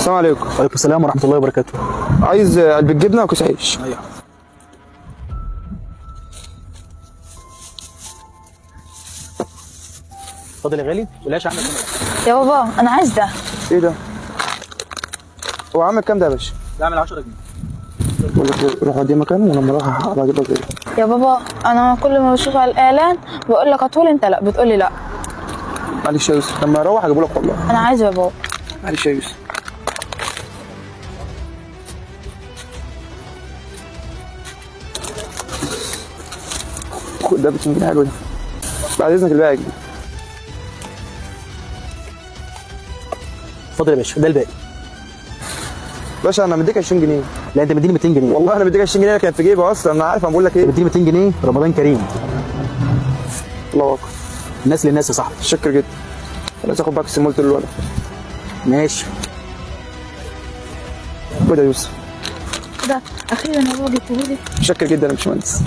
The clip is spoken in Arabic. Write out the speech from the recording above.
السلام عليكم. وعليكم السلام ورحمه الله وبركاته. عايز علبة جبنة وكيس عيش. ايوه. اتفضل يا غالي، والعيش عندك هنا. يا بابا انا عايز ده. ايه ده؟ هو عامل كام ده يا باشا؟ ده عامل 10 جنيه. بقول لك روح وديه مكانه ولما اروح هبقى اجيب لك غيره. يا بابا انا كل ما بشوف على الاعلان بقول لك هاتولي، انت لا بتقول لي لا. معلش يا يوسف، لما اروح هجيبه لك والله. انا عايزه يا بابا. معلش يا يوسف. خد ده ب 200 جنيه حلو ده. بعد اذنك الباقي يا جديد. اتفضل يا باشا، ده الباقي. باشا انا مديك 20 جنيه. لا انت مديني 200 جنيه. والله انا مديك 20 جنيه كانت في جيبي اصلا، انا عارف انا بقول لك ايه. مديني 200 جنيه، رمضان كريم. الله اكبر. الناس للناس يا صاحبي. شكر جدا. عايز اخد باكس قلت للولد. ماشي. خد يا يوسف. ده اخيرا يا بابا جبتهولي. شكر جدا يا باشمهندس.